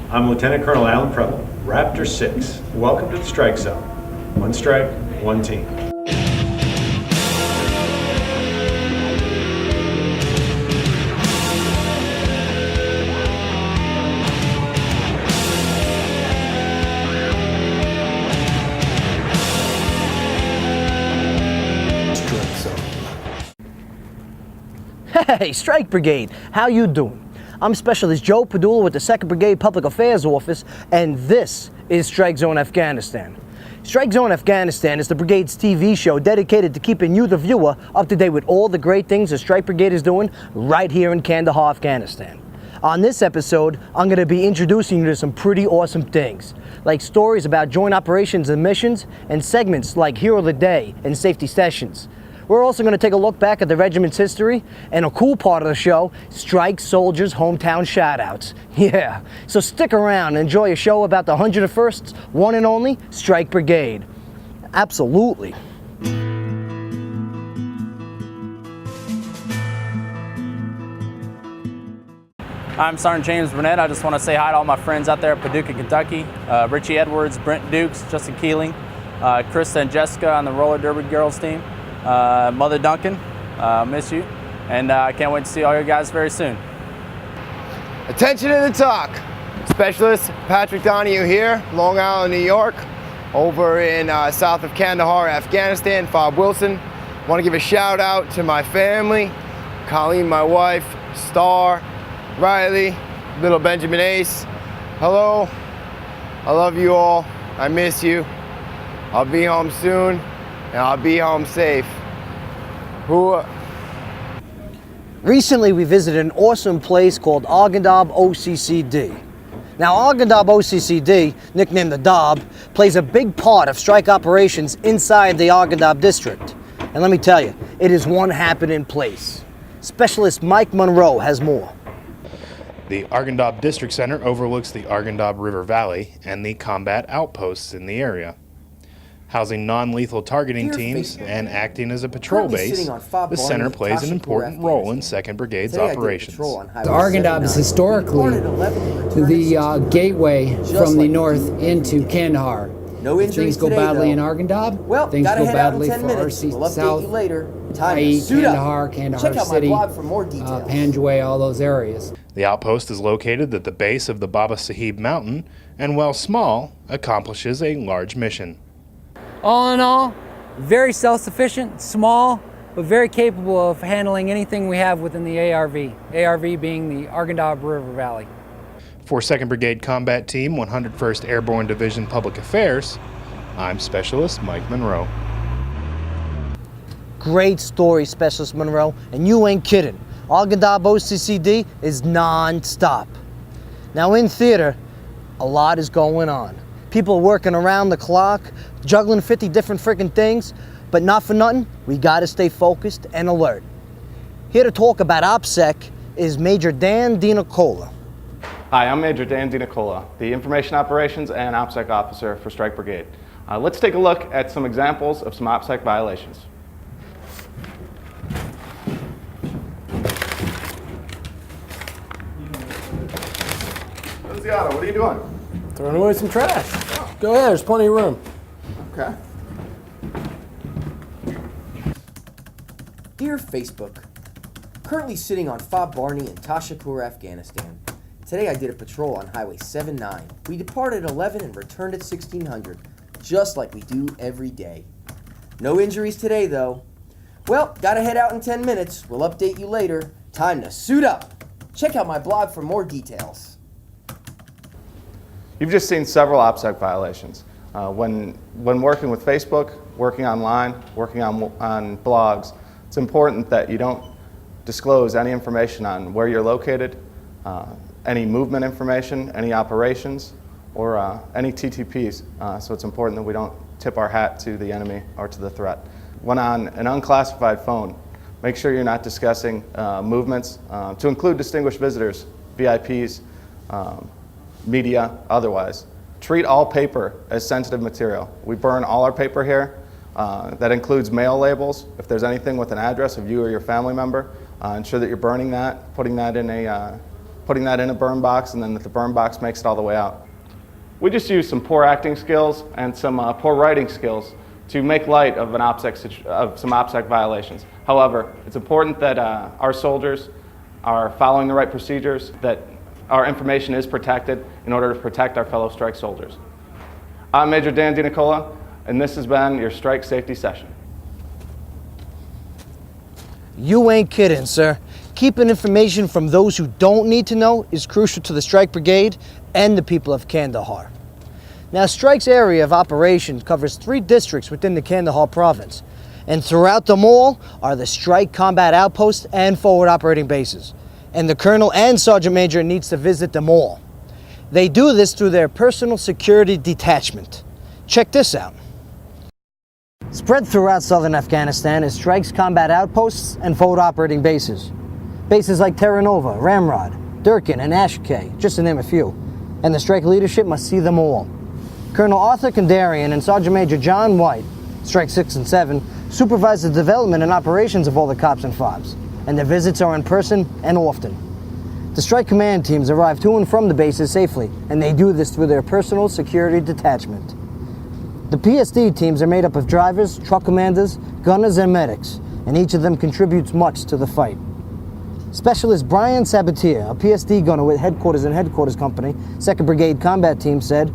I'm Lieutenant Colonel Alan Preble, Raptor 6. Welcome to the Strike Zone. One strike, one team. Hey, Strike Brigade, how you doing? I'm Specialist Joe Padula with the 2nd Brigade Public Affairs Office, and this is Strikezone Afghanistan. Strikezone Afghanistan is the Brigade's TV show dedicated to keeping you, the viewer, up to date with all the great things the Strike Brigade is doing right here in Kandahar, Afghanistan. On this episode, I'm going to be introducing you to some pretty awesome things, like stories about joint operations and missions, and segments like Hero of the Day and Safety Sessions. We're also going to take a look back at the regiment's history, and a cool part of the show, Strike Soldiers' hometown shoutouts. Yeah, so stick around and enjoy a show about the 101st, one and only Strike Brigade. Absolutely. I'm Sergeant James Burnett. I just want to say hi to all my friends out there at Paducah, Kentucky. Richie Edwards, Brent Dukes, Justin Keeling, Krista and Jessica on the roller derby girls team. Mother Duncan, miss you, and I can't wait to see all you guys very soon. Attention to the talk. Specialist Patrick Donahue here, Long Island, New York, over in south of Kandahar, Afghanistan. Fob Wilson. Want to give a shout out to my family, Colleen, my wife, Star, Riley, little Benjamin Ace. Hello, I love you all. I miss you. I'll be home soon. And I'll be home safe. Recently, we visited an awesome place called Arghandab OCCD. Now, Arghandab OCCD, nicknamed the Dob, plays a big part of strike operations inside the Arghandab district. And let me tell you, it is one happening place. Specialist Mike Monroe has more. The Arghandab District Center overlooks the Arghandab River Valley and the combat outposts in the area. Housing non-lethal targeting teams and acting as a patrol base, the center plays an important role in 2nd Brigade's operations. Arghandab is historically the gateway from the north into Kandahar. No injuries things go today, badly though. in Arghandab, well, things go badly for RC we'll South, you later. i.e. Kandahar, Kandahar City, Panjwai, all those areas. The outpost is located at the base of the Baba Sahib Mountain, and while small, accomplishes a large mission. All in all, very self-sufficient, small, but very capable of handling anything we have within the ARV. ARV being the Arghandab River Valley. For 2nd Brigade Combat Team, 101st Airborne Division Public Affairs, I'm Specialist Mike Monroe. Great story, Specialist Monroe, and you ain't kidding. Arghandab OCCD is non-stop. Now in theater, a lot is going on. People working around the clock, juggling 50 different freaking things, but not for nothing, we gotta stay focused and alert. Here to talk about Opsec is Major Dan DiNicola. Hi, I'm Major Dan DiNicola, the Information Operations and Opsec Officer for Strike Brigade. Let's take a look at some examples of some Opsec violations. Luciano, what are you doing? Throwing away some trash. Go ahead, there's plenty of room. Okay. Dear Facebook, currently sitting on Fob Barney in Tashapur, Afghanistan. Today I did a patrol on Highway 79. We departed at 11 and returned at 1600, just like we do every day. No injuries today, though. Well, gotta head out in 10 minutes. We'll update you later. Time to suit up. Check out my blog for more details. You've just seen several Opsec violations. When working with Facebook, working online, working on blogs, it's important that you don't disclose any information on where you're located, any movement information, any operations, or any TTPs. So it's important that we don't tip our hat to the enemy or to the threat. When on an unclassified phone, make sure you're not discussing movements, to include distinguished visitors, VIPs, media, otherwise. Treat all paper as sensitive material. We burn all our paper here. That includes mail labels. If there's anything with an address of you or your family member, ensure that you're burning that, putting that in a putting that in a burn box, and then the burn box makes it all the way out. We just use some poor acting skills and some poor writing skills to make light of some Opsec violations. However, it's important that our soldiers are following the right procedures, that our information is protected in order to protect our fellow strike soldiers. I'm Major Dan DiNicola, and this has been your strike safety session. You ain't kidding, sir. Keeping information from those who don't need to know is crucial to the Strike Brigade and the people of Kandahar. Now, Strike's area of operations covers 3 districts within the Kandahar province, and throughout them all are the Strike combat outposts and forward operating bases, and the Colonel and Sergeant Major needs to visit them all. They do this through their personal security detachment. Check this out. Spread throughout southern Afghanistan is Strike's combat outposts and forward operating bases. Bases like Terra Nova, Ramrod, Durkin, and Ashkay, just to name a few. And the Strike leadership must see them all. Colonel Arthur Kandarian and Sergeant Major John White, Strike 6 and 7, supervise the development and operations of all the cops and FOBs, and their visits are in person and often. The Strike command teams arrive to and from the bases safely, and they do this through their personal security detachment. The PSD teams are made up of drivers, truck commanders, gunners, and medics, and each of them contributes much to the fight. Specialist Brian Sabatier, a PSD gunner with headquarters in Headquarters Company, 2nd Brigade Combat Team, said,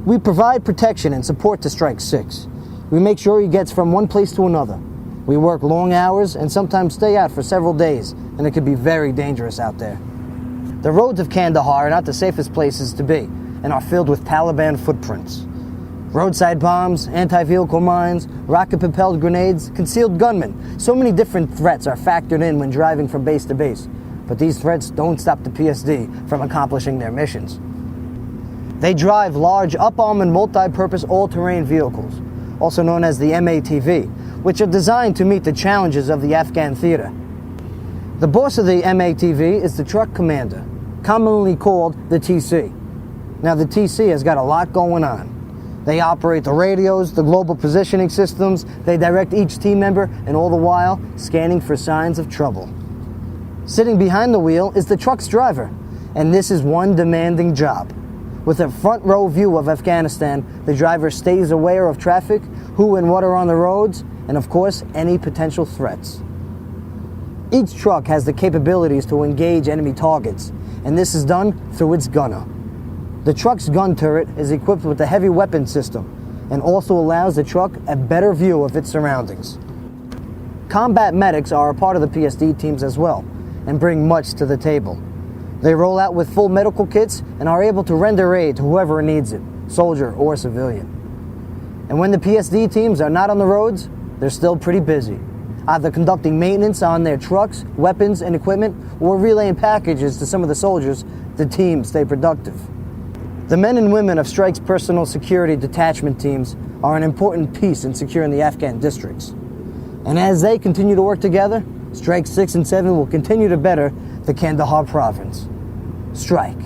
"We provide protection and support to Strike 6. We make sure he gets from one place to another. We work long hours and sometimes stay out for several days, and it can be very dangerous out there. The roads of Kandahar are not the safest places to be and are filled with Taliban footprints. Roadside bombs, anti-vehicle mines, rocket-propelled grenades, concealed gunmen. So many different threats are factored in when driving from base to base. But these threats don't stop the PSD from accomplishing their missions. They drive large up-armored multi-purpose all-terrain vehicles, also known as the MATV, which are designed to meet the challenges of the Afghan theater. The boss of the MATV is the truck commander, commonly called the TC. Now the TC has got a lot going on. They operate the radios, the global positioning systems, they direct each team member, and all the while scanning for signs of trouble. Sitting behind the wheel is the truck's driver, and this is one demanding job. With a front row view of Afghanistan, the driver stays aware of traffic, who and what are on the roads, and of course, any potential threats. Each truck has the capabilities to engage enemy targets, and this is done through its gunner. The truck's gun turret is equipped with a heavy weapon system and also allows the truck a better view of its surroundings. Combat medics are a part of the PSD teams as well and bring much to the table. They roll out with full medical kits and are able to render aid to whoever needs it, soldier or civilian. And when the PSD teams are not on the roads, they're still pretty busy, either conducting maintenance on their trucks, weapons, and equipment, or relaying packages to some of the soldiers. The teams stay productive. The men and women of Strike's personal security detachment teams are an important piece in securing the Afghan districts. And as they continue to work together, Strike 6 and 7 will continue to better the Kandahar province. Strike.